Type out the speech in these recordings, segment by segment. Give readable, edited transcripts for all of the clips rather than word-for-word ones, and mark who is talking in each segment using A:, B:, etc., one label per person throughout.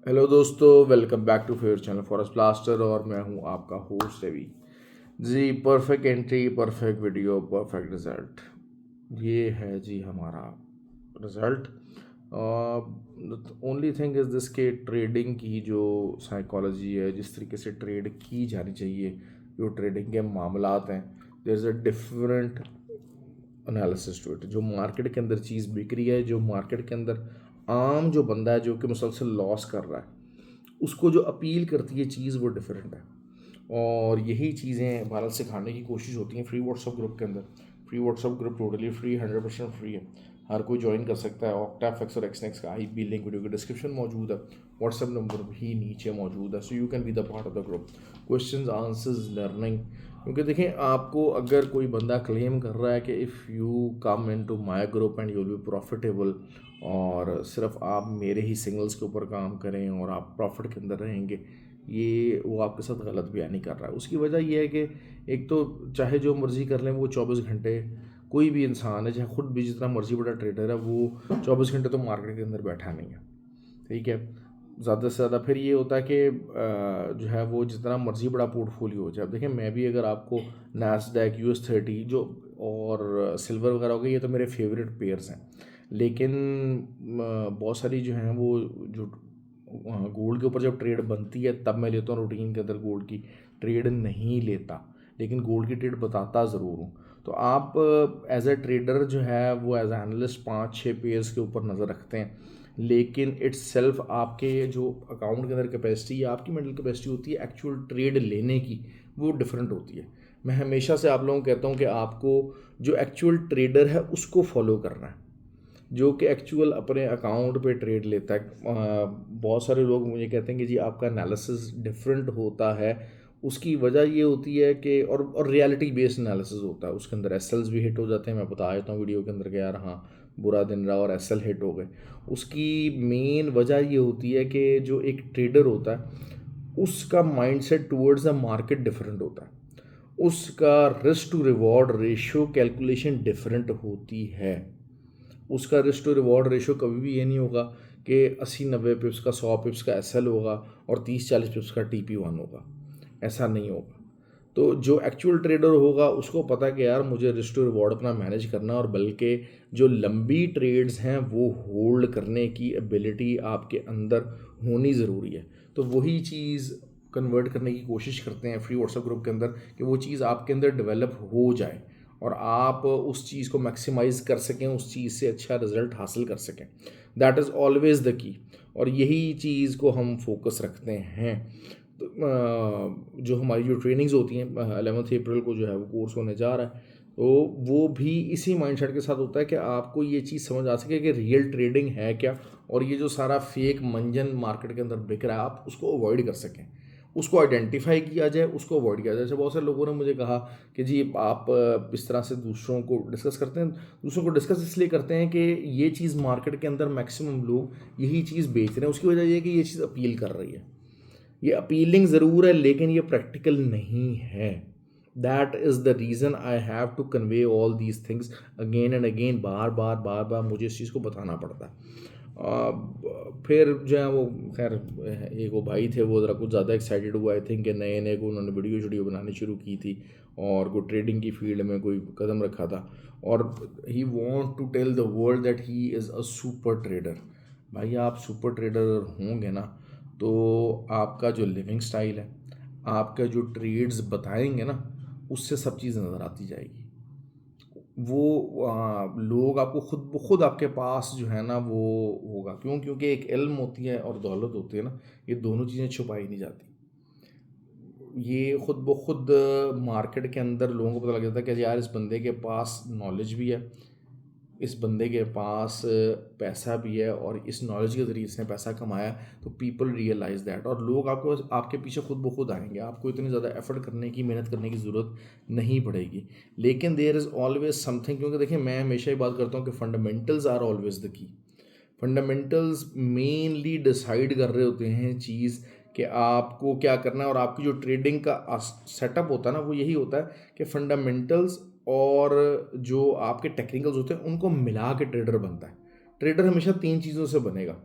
A: Hello दोस्तों, welcome back to fair channel Forest Blaster और मैं हूं आपका host Ravi ji. Perfect entry, perfect video, perfect result, ये है जी हमारा result. Only thing is this के ट्रेडिंग की जो साइकोलॉजी है, जिस तरीके से ट्रेड की जानी चाहिए, जो ट्रेडिंग के मामलात हैं, there is a different analysis to it. जो मार्केट के अंदर चीज़ बिक रही है, जो मार्केट के अंदर आम जो बंदा है जो कि मुसलसल लॉस कर रहा है, उसको जो अपील करती है चीज़ वो डिफरेंट है। और यही चीज़ें भारत सिखाने की कोशिश होती हैं फ्री व्हाट्सअप ग्रुप के अंदर। Free WhatsApp group totally free, 100% free है, हर कोई ज्वाइन कर सकता है। ऑक्टाफेक्स और एक्सनेक्स का आईपी लिंक वीडियो के डिस्क्रिप्शन मौजूद है, व्हाट्सअप नंबर भी नीचे मौजूद है, so you can be the part of the group. Questions, answers, learning. क्योंकि देखें, आपको अगर कोई बंदा क्लेम कर रहा है कि if you come in to my group and you will be profitable, और सिर्फ आप मेरे ही सिग्नल्स के ऊपर काम करें और आप प्रॉफिट के अंदर रहेंगे, ये वो आपके साथ गलत बयानी कर रहा है। उसकी वजह यह है कि एक तो चाहे जो मर्ज़ी कर लें, वो 24 घंटे कोई भी इंसान है, चाहे खुद भी जितना मर्ज़ी बड़ा ट्रेडर है, वो 24 घंटे तो मार्केट के अंदर बैठा नहीं है। ठीक है, ज़्यादा से ज़्यादा फिर ये होता है कि जो है वो जितना मर्ज़ी बड़ा पोर्टफोलियो हो जाए। अब देखें, मैं भी अगर आपको नैस्डैक, US 30 जो और सिल्वर वगैरह हो गए, ये तो मेरे फेवरेट पेयर्स हैं। लेकिन बहुत सारी जो हैं वो जो गोल्ड के ऊपर जब ट्रेड बनती है तब मैं लेता हूँ रूटीन के अंदर। गोल्ड की ट्रेड नहीं लेता, लेकिन गोल्ड की ट्रेड बताता ज़रूर हूँ। तो आप एज ए ट्रेडर जो है वो एज एनालिस्ट 5-6 पेयर्स के ऊपर नज़र रखते हैं, लेकिन इट्स सेल्फ आपके जो अकाउंट के अंदर कैपेसिटी या आपकी मेंटल कैपेसिटी होती है एक्चुअल ट्रेड लेने की, वो डिफरेंट होती है। मैं हमेशा से आप लोगों को कहता हूँ कि आपको जो एक्चुअल ट्रेडर है उसको फॉलो करना है, जो कि एक्चुअल अपने अकाउंट पे ट्रेड लेता है। बहुत सारे लोग मुझे कहते हैं कि जी आपका एनालिसिस डिफरेंट होता है। उसकी वजह ये होती है कि और रियलिटी बेस्ड एनालिसिस होता है, उसके अंदर एसएल्स भी हिट हो जाते हैं। मैं बता देता हूँ वीडियो के अंदर कि यार हाँ, बुरा दिन रहा और एसएल हिट हो गए। उसकी मेन वजह ये होती है कि जो एक ट्रेडर होता है उसका mindset towards the market different होता है, उसका risk to reward ratio calculation different होती है। उसका रिस्क टू रिवॉर्ड रेशियो कभी भी ये नहीं होगा कि 80-90 पिप्स का 100 पिप्स का एसएल होगा और 30-40 पिप्स का TP1 होगा। ऐसा नहीं होगा। तो जो एक्चुअल ट्रेडर होगा उसको पता है कि यार मुझे रिस्क टू रिवॉर्ड अपना मैनेज करना, और बल्कि जो लंबी ट्रेड्स हैं वो होल्ड करने की एबिलिटी आपके अंदर होनी ज़रूरी है। तो वही चीज़ कन्वर्ट करने की कोशिश करते हैं फ्री व्हाट्सएप ग्रुप के अंदर, कि वो चीज़ आपके अंदर डेवलप हो जाए और आप उस चीज़ को मैक्सिमाइज कर सकें, उस चीज़ से अच्छा रिजल्ट हासिल कर सकें। That is always the key, और यही चीज़ को हम फोकस रखते हैं। तो जो हमारी जो ट्रेनिंग्स होती हैं, 11 अप्रैल को जो है वो कोर्स होने जा रहा है, तो वो भी इसी माइंडसेट के साथ होता है कि आपको ये चीज़ समझ आ सके कि रियल ट्रेडिंग है क्या, और ये जो सारा फेक मंजन मार्केट के अंदर बिक रहा है आप उसको अवॉइड कर सकें, उसको आइडेंटिफाई किया जाए, उसको अवॉइड किया जाए। जैसे बहुत सारे लोगों ने मुझे कहा कि जी आप इस तरह से दूसरों को डिस्कस करते हैं। दूसरों को डिस्कस इसलिए करते हैं कि ये चीज़ मार्केट के अंदर मैक्सिमम लोग यही चीज़ बेच रहे हैं। उसकी वजह ये है कि ये चीज़ अपील कर रही है, ये अपीलिंग ज़रूर है लेकिन ये प्रैक्टिकल नहीं है। That is the reason I have to convey all these things again and again. बार बार बार बार मुझे इस चीज़ को बताना पड़ता है। फिर जो है वो खैर, एक वो भाई थे, वो ज़रा कुछ ज़्यादा एक्साइटेड हुआ। आई थिंक कि नए नए को उन्होंने वीडियो बनानी शुरू की थी और कोई ट्रेडिंग की फील्ड में कोई कदम रखा था, और he want to tell the world that he is a super trader. भाई आप सुपर ट्रेडर होंगे ना, तो आपका जो लिविंग स्टाइल है, आपका जो ट्रेड्स बताएंगे ना, उससे सब चीज़ नज़र आती जाएगी। वो लोग आपको खुद ब खुद आपके पास जो है ना वो होगा। क्यों? क्योंकि एक इल्म होती है और दौलत होती है ना, ये दोनों चीज़ें छुपाई नहीं जाती। ये खुद ब खुद मार्केट के अंदर लोगों को पता लग जाता है कि यार इस बंदे के पास नॉलेज भी है, इस बंदे के पास पैसा भी है, और इस नॉलेज के ज़रिए इसने पैसा कमाया। तो पीपल रियलाइज़ दैट, और लोग आपको आपके पीछे खुद ब खुद आएंगे। आपको इतनी ज़्यादा एफर्ट करने की, मेहनत करने की ज़रूरत नहीं पड़ेगी। लेकिन देयर इज़ ऑलवेज समथिंग, क्योंकि देखिए मैं हमेशा ही बात करता हूँ कि fundamentals are always the key. Fundamentals mainly decide कर रहे होते हैं चीज़ कि आपको क्या करना है, और आपकी जो ट्रेडिंग का सेटअप होता है ना, वो यही होता है कि फंडामेंटल्स और जो आपके टेक्निकल्स होते हैं उनको मिला के ट्रेडर बनता है। ट्रेडर हमेशा तीन चीज़ों से बनेगा।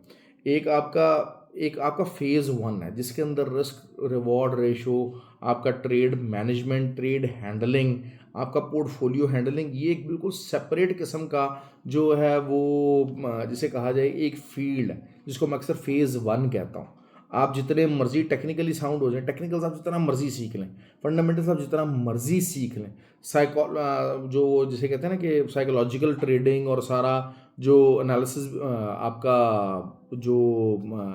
A: एक आपका एक आपका फेज़ वन है जिसके अंदर रिस्क रिवॉर्ड रेशो, आपका ट्रेड मैनेजमेंट, ट्रेड हैंडलिंग, आपका पोर्टफोलियो हैंडलिंग, ये एक बिल्कुल सेपरेट किस्म का जो है वो जिसे कहा जाए एक फील्ड है जिसको मैं अक्सर फेज़ वन कहता हूँ। आप जितने मर्जी टेक्निकली साउंड हो जाए, टेक्निकल्स आप जितना मर्जी सीख लें, फंडामेंटल्स आप जितना मर्जी सीख लें, जो जिसे कहते हैं ना कि साइकोलॉजिकल ट्रेडिंग और सारा जो एनालिसिस आपका जो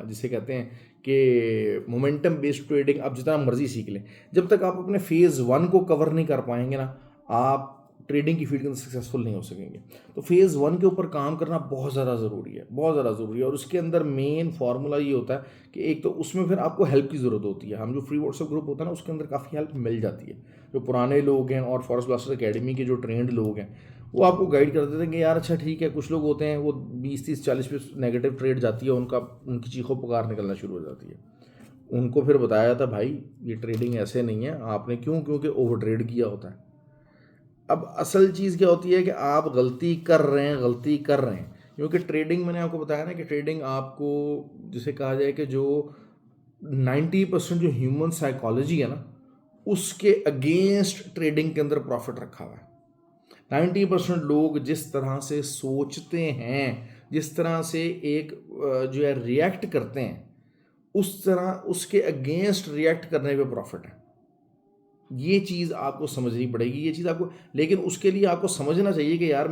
A: जिसे कहते हैं कि मोमेंटम बेस्ड ट्रेडिंग आप जितना मर्जी सीख लें, जब तक आप अपने फेज़ वन को कवर नहीं कर पाएंगे ना, आप ट्रेडिंग की फील्ड के अंदर सक्सेसफुल नहीं हो सकेंगे। तो फेज़ वन के ऊपर काम करना बहुत ज़्यादा ज़रूरी है, बहुत ज़्यादा ज़रूरी है। और उसके अंदर मेन फार्मूला ये होता है कि एक तो उसमें फिर आपको हेल्प की ज़रूरत होती है। हम जो फ्री व्हाट्सएप ग्रुप होता है ना, उसके अंदर काफ़ी हेल्प मिल जाती है। जो पुराने लोग हैं और फॉरेस्ट ब्लास्टर्स अकेडमी के जो ट्रेंड लोग हैं, वो आपको गाइड कर देते हैं कि यार अच्छा ठीक है। कुछ लोग होते हैं वो 20 30 40 पे नेगेटिव ट्रेड जाती है, उनकी चीखों पुकार निकलना शुरू हो जाती है। उनको फिर बताया जाता भाई ये ट्रेडिंग ऐसे नहीं है, आपने क्योंकि ओवर ट्रेड किया होता है। अब असल चीज़ क्या होती है कि आप गलती कर रहे हैं, गलती कर रहे हैं, क्योंकि ट्रेडिंग मैंने आपको बताया ना कि ट्रेडिंग आपको जिसे कहा जाए कि जो 90% जो ह्यूमन साइकोलॉजी है ना, उसके अगेंस्ट ट्रेडिंग के अंदर प्रॉफिट रखा हुआ है। 90% लोग जिस तरह से सोचते हैं, जिस तरह से एक जो है रिएक्ट करते हैं, उस तरह उसके अगेंस्ट रिएक्ट करने पे प्रॉफिट है। ये चीज़ आपको समझनी पड़ेगी, ये चीज़ आपको, लेकिन उसके लिए आपको समझना चाहिए कि यार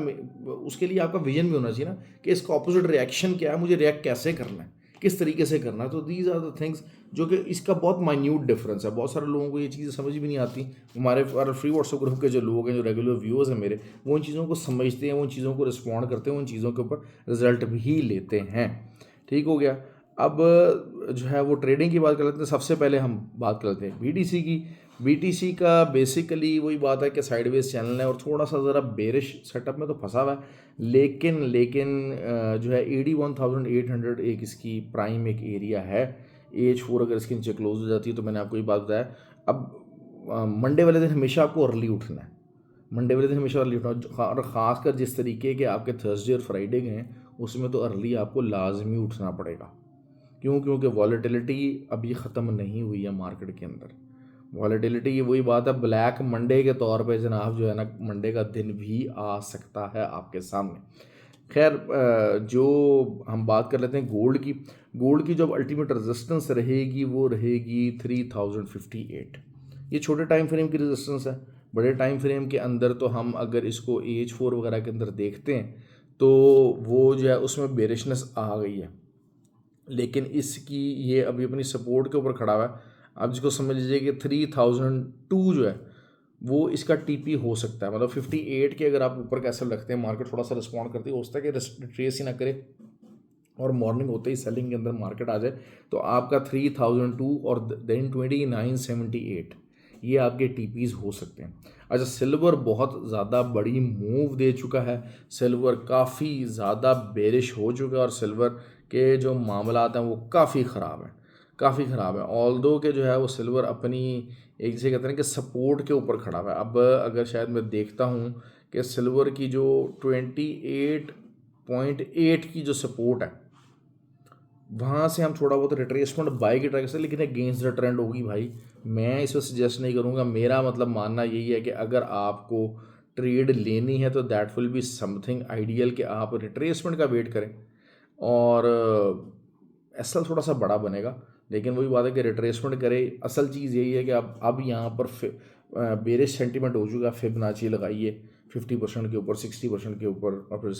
A: उसके लिए आपका विजन भी होना चाहिए ना कि इसका ऑपोजिट रिएक्शन क्या है, मुझे रिएक्ट कैसे करना है, किस तरीके से करना है। तो दीज आर द थिंग्स जो कि इसका बहुत माइन्यूट डिफरेंस है। बहुत सारे लोगों को ये चीज़ें समझ भी नहीं आती। हमारे फ्री व्हाट्सएप ग्रुप के जो लोग हैं, जो रेगुलर व्यूअर्स हैं मेरे, वो उन चीज़ों को समझते हैं, उन चीज़ों को रिस्पॉन्ड करते हैं, उन चीज़ों के ऊपर रिजल्ट भी लेते हैं। ठीक हो गया। अब जो है वो ट्रेडिंग की बात कर लेते हैं। सबसे पहले हम बात कर लेते हैं बीटीसी की। बीटीसी का बेसिकली वही बात है कि साइडवेज चैनल है और थोड़ा सा ज़रा बेरिश सेटअप में तो फंसा हुआ है, लेकिन जो है 81,800 एक इसकी प्राइम एक एरिया है। AH4 अगर इसके नीचे क्लोज हो जाती है तो मैंने आपको ये बात बताया। अब मंडे वाले दिन हमेशा आपको अर्ली उठना है, मंडे वाले दिन हमेशा अर्ली उठना, और ख़ासकर जिस तरीके के आपके थर्सडे और फ्राइडे के हैं उसमें तो अर्ली आपको लाजमी उठना पड़ेगा। क्योंकि वॉलेटिलिटी अभी ख़त्म नहीं हुई है मार्केट के अंदर। वॉलेटिलिटी की वही बात है, ब्लैक मंडे के तौर पे जनाब जो है ना, मंडे का दिन भी आ सकता है आपके सामने। खैर जो हम बात कर लेते हैं गोल्ड की। गोल्ड की जो अल्टीमेट रेजिस्टेंस रहेगी वो रहेगी 3058। ये छोटे टाइम फ्रेम की रेजिस्टेंस है। बड़े टाइम फ्रेम के अंदर तो हम अगर इसको AH4 वगैरह के अंदर देखते हैं तो वो जो है उसमें बेरिशनेस आ गई है, लेकिन इसकी ये अभी अपनी सपोर्ट के ऊपर खड़ा हुआ है। आप जिसको समझ लीजिए कि 3002 जो है वो इसका TP हो सकता है। मतलब 58 के अगर आप ऊपर कैसे लगते हैं, मार्केट थोड़ा सा रिस्पॉन्ड करती है, हो सकता है कि ट्रेस ही ना करे और मॉर्निंग होते ही सेलिंग के अंदर मार्केट आ जाए, तो आपका 3002 और देन 2978 ये आपके TPs हो सकते हैं। अच्छा, सिल्वर बहुत ज़्यादा बड़ी मूव दे चुका है, सिल्वर काफ़ी ज़्यादा बेरिश हो चुका है और सिल्वर के जो मामलात हैं वो काफ़ी ख़राब हैं, काफ़ी ख़राब है। ऑल्दो के जो है वो सिल्वर अपनी एक जिसे कहते हैं कि सपोर्ट के ऊपर खड़ा हुआ है। अब अगर शायद मैं देखता हूँ कि सिल्वर की जो 28.8 की जो सपोर्ट है, वहाँ से हम थोड़ा बहुत रिट्रेसमेंट बाय की ट्राई कर सकते, लेकिन अगेंस्ट द ट्रेंड होगी भाई। मैं इस वक्त सजेस्ट नहीं करूँगा। मेरा मतलब मानना यही है कि अगर आपको ट्रेड लेनी है तो that will be something ideal कि आप रिट्रेसमेंट का वेट करें और एसएल थोड़ा सा बड़ा बनेगा, लेकिन वही बात है कि रिट्रेसमेंट करे। असल चीज़ यही है कि आप अब यहाँ पर बेरिश सेंटीमेंट हो चुका है, फिबोनाची लगाइए 50% के ऊपर, 60% के ऊपर, और फिर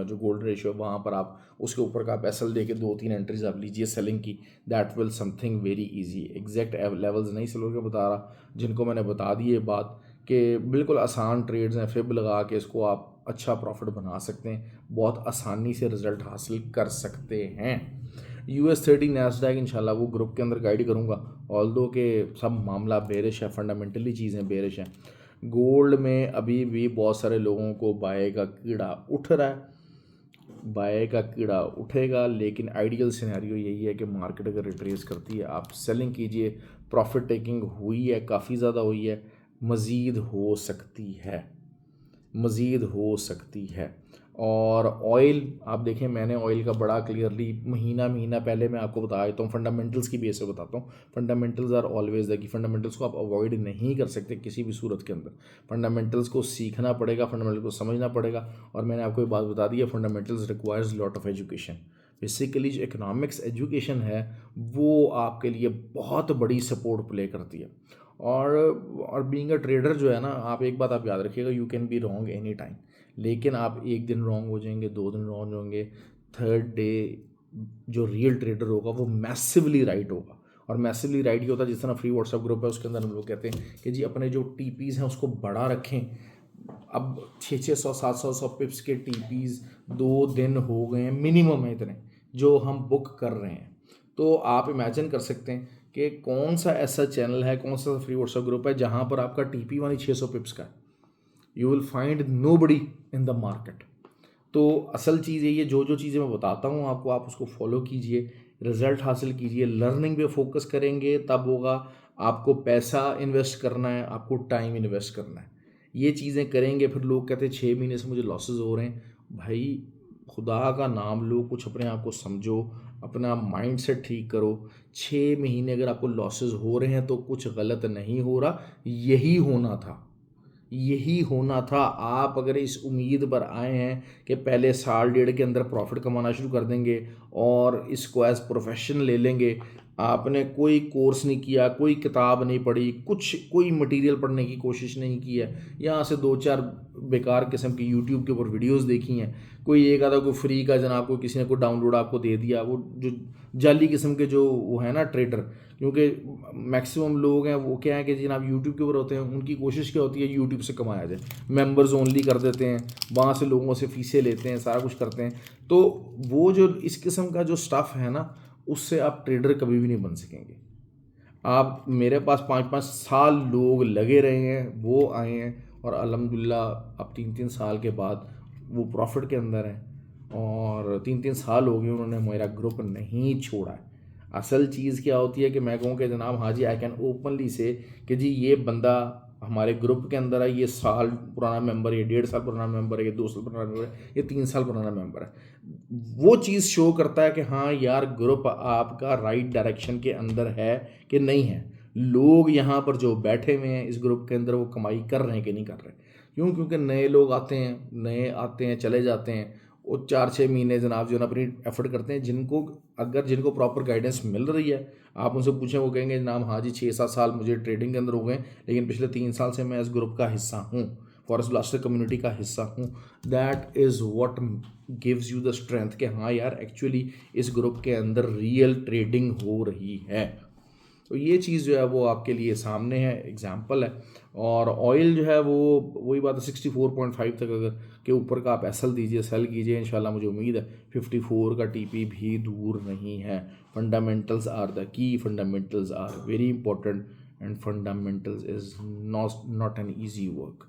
A: जो गोल्ड रेशियो है वहाँ पर आप उसके ऊपर का आप एसएल दे के 2 3 एंट्रीज आप लीजिए सेलिंग की। That will something very easy. Exact levels नहीं सिल्वर के बता रहा, जिनको मैंने बता दी ये बात कि बिल्कुल आसान ट्रेड्स हैं, फिब लगा के इसको आप अच्छा प्रॉफिट बना सकते हैं, बहुत आसानी से रिजल्ट हासिल कर सकते हैं। US30 नैस्डैक इंशाल्लाह वो ग्रुप के अंदर गाइड करूँगा, ऑल्दो के सब मामला बेरिश है, फंडामेंटली चीज़ें बेरिश हैं। गोल्ड में अभी भी बहुत सारे लोगों को बाय का कीड़ा उठ रहा है, बाय का कीड़ा उठेगा, लेकिन आइडियल सिनेरियो यही है कि मार्केट अगर रिट्रेस करती है आप सेलिंग कीजिए। प्रॉफिट टेकिंग हुई है, काफ़ी ज़्यादा हुई है, मज़ीद हो सकती है, मज़ीद हो सकती है। और ऑयल आप देखें, मैंने ऑयल का बड़ा क्लियरली महीना पहले मैं आपको बता देता हूँ, फंडामेंटल्स की बेस पे बताता हूँ। Fundamentals are always the key, fundamentals को आप अवॉइड नहीं कर सकते किसी भी सूरत के अंदर। फंडामेंटल्स को सीखना पड़ेगा, फंडामेंटल को समझना पड़ेगा। और मैंने आपको एक बात बता दी है, fundamentals requires lot of education. Basically जो इकोनॉमिक्स एजुकेशन है वो आपके लिए बहुत बड़ी सपोर्ट प्ले करती है। और बीइंग अ ट्रेडर जो है ना, आप एक बात आप याद रखिएगा, you can be wrong any time. लेकिन आप एक दिन रॉन्ग हो जाएंगे, 2 दिन रॉन्ग होंगे, थर्ड डे जो रियल ट्रेडर होगा वो मैसिवली राइट होगा। और मैसिवली राइट ही होता है, जिस तरह फ्री व्हाट्सएप ग्रुप है उसके अंदर हम लोग कहते हैं कि जी अपने जो टीपीज़ हैं उसको बड़ा रखें। अब 600 700 पिप्स के टीपीज़ 2 दिन हो गए हैं, मिनिमम है इतने जो हम बुक कर रहे हैं। तो आप इमेजिन कर सकते हैं कि कौन सा ऐसा चैनल है, कौन सा फ्री व्हाट्सएप ग्रुप है जहाँ पर आपका टीपी वाली 600 पिप्स का है। You will find nobody in the market. तो असल चीज़ यही है, जो जो चीज़ें मैं बताता हूँ आपको, आप उसको फॉलो कीजिए, रिजल्ट हासिल कीजिए। लर्निंग पे फोकस करेंगे तब होगा। आपको पैसा इन्वेस्ट करना है, आपको टाइम इन्वेस्ट करना है, ये चीज़ें करेंगे। फिर लोग कहते हैं 6 महीने से मुझे लॉसेस हो रहे हैं। भाई खुदा का नाम लो, कुछ अपने आप को समझो, अपना माइंड सेट ठीक करो। 6 महीने अगर आपको लॉसेस हो रहे हैं तो कुछ गलत नहीं हो रहा, यही होना था, यही होना था। आप अगर इस उम्मीद पर आए हैं कि पहले साल डेढ़ के अंदर प्रॉफिट कमाना शुरू कर देंगे और इसको एज प्रोफेशन ले लेंगे, आपने कोई कोर्स नहीं किया, कोई किताब नहीं पढ़ी, कोई मटेरियल पढ़ने की कोशिश नहीं की है, यहाँ से 2-4 बेकार किस्म की यूट्यूब के ऊपर वीडियोस देखी हैं, कोई एक आधा कोई फ्री का जनाब को किसी ने कोई डाउनलोड आपको दे दिया, वो जो जाली किस्म के जो वो है ना ट्रेडर। क्योंकि मैक्सिमम लोग हैं वो क्या है कि जनाब यूट्यूब के ऊपर होते हैं, उनकी कोशिश क्या होती है यूट्यूब से कमाया जाए, मेंबर्स ओनली कर देते हैं, वहाँ से लोगों से फीसें लेते हैं, सारा कुछ करते हैं। तो वो जो इस किस्म का जो स्टफ़ है ना, उससे आप ट्रेडर कभी भी नहीं बन सकेंगे। आप मेरे पास 5-5 साल लोग लगे रहे हैं, वो आए हैं और अल्हम्दुलिल्लाह अब 3-3 साल के बाद वो प्रॉफिट के अंदर हैं। और 3-3 साल हो गए उन्होंने मेरा ग्रुप नहीं छोड़ा है। असल चीज़ क्या होती है कि मैं कहूँ कि जनाब हाँ जी, आई कैन ओपनली से कि जी ये बंदा हमारे ग्रुप के अंदर है, ये साल पुराना मेंबर है, ये 1.5 साल पुराना मेंबर है, ये 2 साल पुराना मेंबर है, ये 3 साल पुराना मेंबर है। वो चीज़ शो करता है कि हाँ यार ग्रुप आपका राइट डायरेक्शन के अंदर है कि नहीं है। लोग यहाँ पर जो बैठे हुए हैं इस ग्रुप के अंदर वो कमाई कर रहे हैं कि नहीं कर रहे। क्यों? क्योंकि नए लोग आते हैं, नए आते हैं चले जाते हैं। वो 4-6 महीने जनाब जो है ना अपनी एफर्ट करते हैं। जिनको प्रॉपर गाइडेंस मिल रही है, आप उनसे पूछें, वो कहेंगे जनाब हाँ जी 6-7 साल मुझे ट्रेडिंग के अंदर हो गए, लेकिन पिछले 3 साल से मैं इस ग्रुप का हिस्सा हूँ, फॉरेस्ट ब्लास्टर कम्युनिटी का हिस्सा हूँ। That is what gives you the strength कि हाँ यार एक्चुअली इस ग्रुप के अंदर रियल ट्रेडिंग हो रही है। तो ये चीज़ जो है वो आपके लिए सामने है, एग्जाम्पल है। और ऑयल जो है वो वही बात है, 64.5 तक अगर के ऊपर का आप एसएल दीजिए, सेल कीजिए, इंशाल्लाह मुझे उम्मीद है 54 का टीपी भी दूर नहीं है। Fundamentals are the key, fundamentals are very important and fundamentals is not an easy work.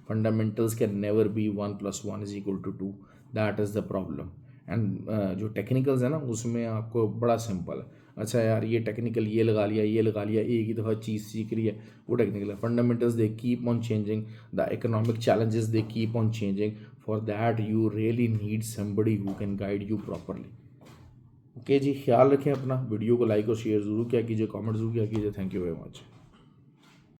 A: Fundamentals can never be 1+1=2, that is the problem. And जो टेक्निकल्स है ना उसमें आपको बड़ा सिंपल है, अच्छा यार ये टेक्निकल ये लगा लिया, ये लगा लिया, एक ही दफ़ा चीज़ सीख रही है, वो टेक्निकल है। Fundamentals they keep on changing, the economic challenges they keep on changing, for that you really need somebody who can guide you properly. Okay जी, ख्याल रखें अपना, वीडियो को लाइक और शेयर ज़रूर किया कीजिए, कमेंट ज़रूर किया कीजिए। Thank you very much.